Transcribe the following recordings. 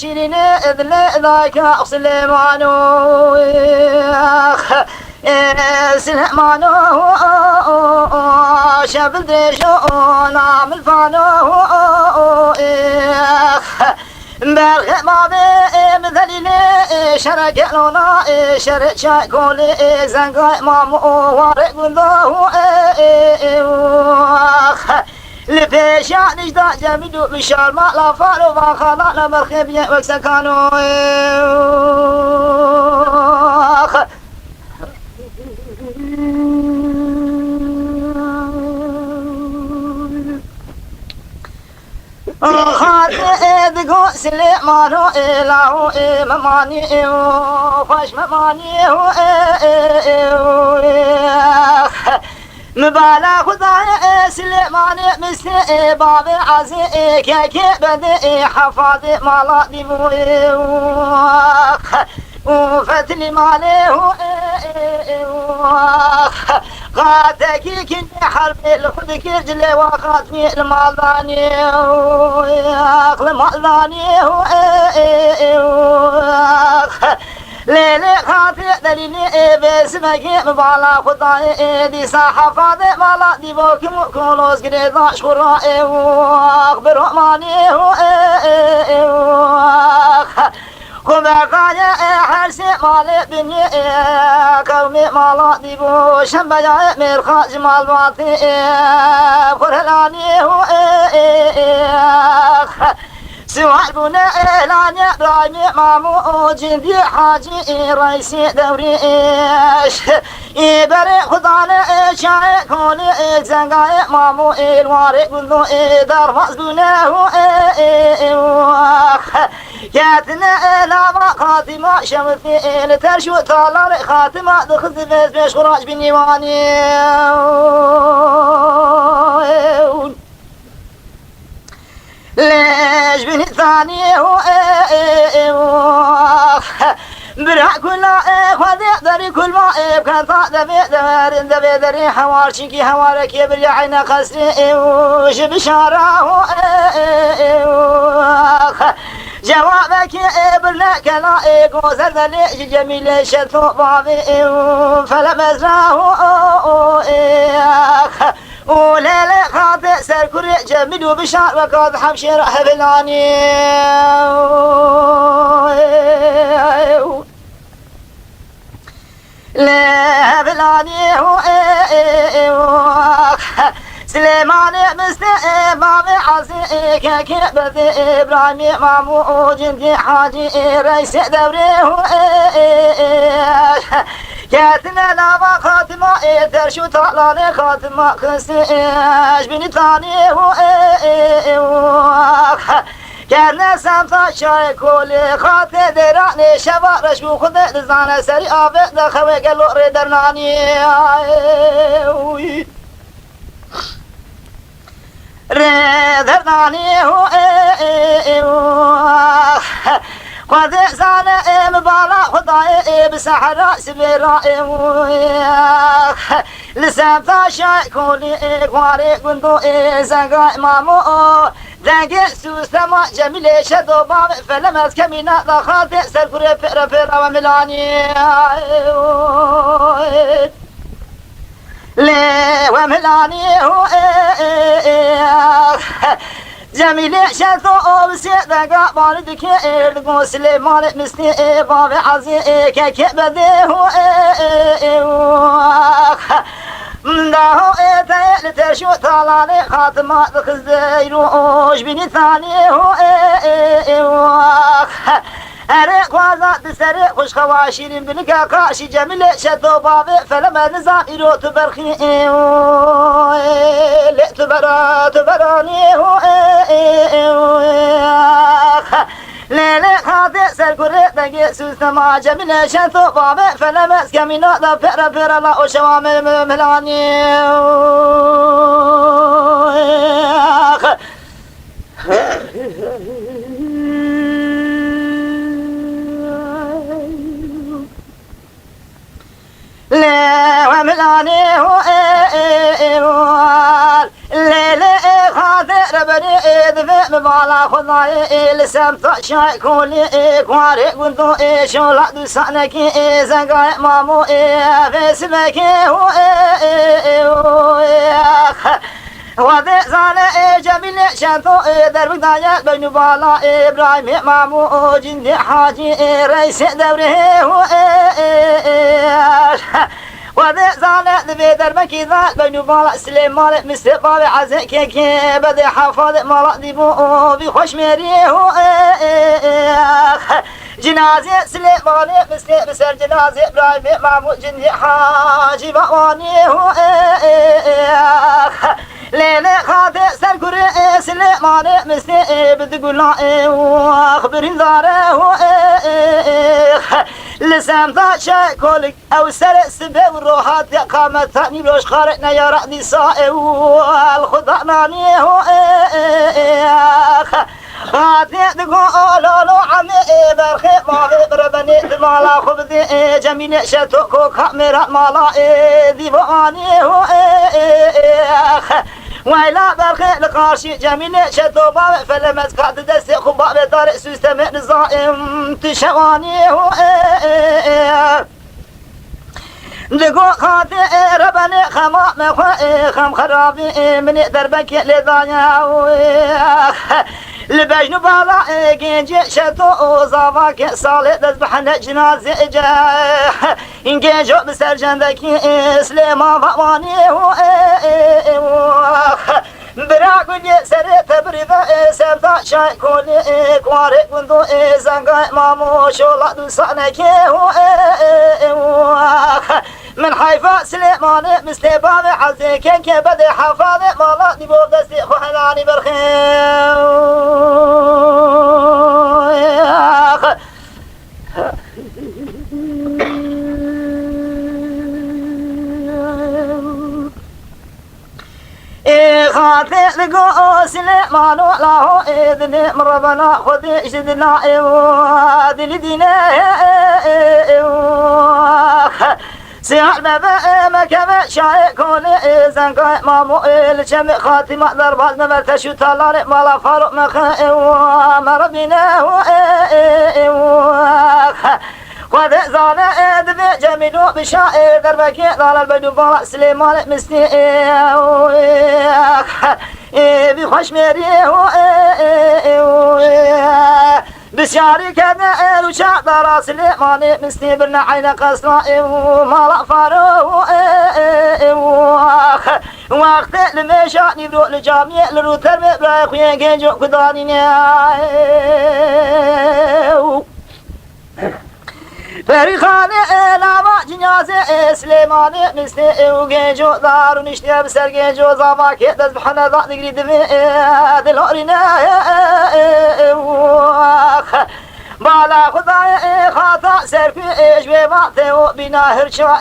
شيرين إذن ذاك سليمانو سليمانو شبل ديشو نعم الفانو برغ بابي مثلين شرك لنا شرك شاكولي زنقاء مامو وارق ذو لبيشان اجدا جميدو بشار ما لا فارو ما خلانا مرخب وكسكانو خاطئ دقو سليمانو إلاهو مماني خوش مماني مبالا خداي سليماني مسي باب عزي كيكي بدي حفاظي مالا ديبوي وفتلي مالي قاتكي كني حربي لخدك رجلي وخاتمي المالاني المالاني ليلي خاطئ دليلي باسمك مبالا خداي دي ساحة فاضي مالا دي بوكي مكولوز قريضا شخرائي واخبروا ماني خبقايا حرسي مالي بني كومي مالا دي بو شنبيا مرخا جمال باطي خرلاني سوال بنا إعلاني برايمي مامو جندي حاجي رئيسي دوري إبري خداني شاي كوني زنقاي مامو الواري قلو دار فاسبونه كاتنا لما خاتمة شمثي لترشو طالر خاتمة دخز بيز بيش خراج بنيواني ليش بني ثاني برع كل خذ دري كل ما كان دبي دري حوارشكي حوارك يبري عين قصري وش بشاره جوابك ابن كلا غوزر دلي جميل شتو بابي فلا مزراه وليلة خاطئ سركري جميل وبشار وقاد حمشير حبلاني لا بلاني سليماني مستقي مامي عزي كاكي بذي إبراهيمي مامو جندي حاجي رئيس دوري كاتنا لما خاتمة ترشو طالاني خاتمة خسيش بني ثاني كان سمتا شاي كولي خاطي دراني شبا رشو خد لزانا سري آبه دخوي قلو ردرناني ردرناني قد زانا مبالا خداي بسحرة سبيرا لسمتا شاي كولي قواري قندو زنقاي مامو دنگه سوسما جمیل شدو بام فلمت کمینا دخالت سرکوره پر و ملانی لی و ملانی جمیل شدو آبسی دنگه بارد که اردگو سلیمان مثل باب عزی که بده داهو إتى لتشو طالاني خاتمة خزي روش بني ثاني أريق وازا تسري خوش خواشيرين بنكا كاشي جميل شدو بابي فلما نزام إرو تبرخي تبراني ليلة خاطئ سركوري دقي سوسما جميل شنثو بابي فلما سكمينو دا فر لا وشوامي ملاني واني هو الليلة خاطر بني دفع مبالا خضاي لسمت شاي كولي كواري قندو شولا دوسانكي زنقاي مامو في سمكي هو وذي زالة جميل شانتو درب دايا بين بالا إبراهيم مامو جندي حاجي رئيس دوره هو وذي زالة ذي دربك ذا بين بالا سليمان مستقبل عزيك كي بدي حفاظ مالا ديبو بخوش ميري هو جنازة سليمان بسر جنازة إبراهيم مامو جندي حاجي بواني هو ليلة خاطئ سرقري سليمان مسي بتقول واخبرين داره لسامتا شاكولك او سرق سبب الروحات قامت ثاني بلوش خارقنا يا رأدي صائب والخضعناني هو خاطئ تقول لو عمي برخي مالي بربني دمالا خبدي جميل شتوكو كاميرا مالا ديواني هو وإلى برخي لقاشي جميل شتوبا فلمت قاعد دستي خبا بطارق سوستمع نظائم تشواني هو لقو خاطئ ربني خما مخوئ خم خرابي من دربك لذايا لبجنو بالا جنجي شتو زافاك صالح دزبحنا جنازة جاح إنجيجو بسر جندكي سليمان فواني براقو سري تبريد سبتا شاي كولي كواري كندو زنقاي مامو شولا دوسانكي من حيفا سليمان مستباب عزيكي كبدي حفاظ مالا ديبو دستي خوحناني برخيو خاطئ لقو سليمان له إذن مربنا خذ جدنا دل دينا سيح بابا مكما شاي كوني زنقاي مامو الشم خاتمة ضربات مبتشو تلاري مالا فاروق مخي مربنا وذي زانا دفع جميلو بشائر دربكي ضال البدو بالا سليمان مستي بخوش ميري بسياري كذا روشا دارا سليمان مستي برنا عين قصنا مالا فارو وقت لمشا نبرو لجامية لرو ترمي برايخوين جنجو كداني فريخانه لما جنازه سليمان مستي وجنجو دارون اشتيا بسر جنجو زماك دزبحنا ذا نقري دمي دلورنا بالا خداي خاطا سرفي ايش بمعته وبنا هرشا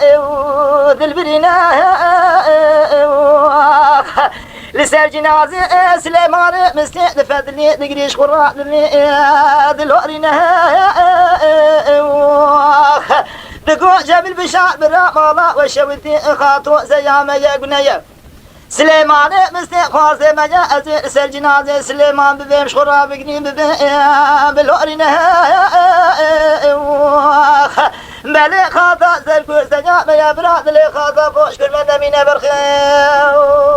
دلبرنا لسر جنازه سليمان مستي دفدني نقريش قرا دلورنا دقو جميل بشار برا مالا وشوتي خاطو زيامة يا قنية سليمان مستي خوازي مجا أزير سر جنازة سليمان ببيم شخورا بقني ببيم بالورنا بلي خاطا زركو زيامة يا برا دلي خاطا فوش كل من دمين برخيو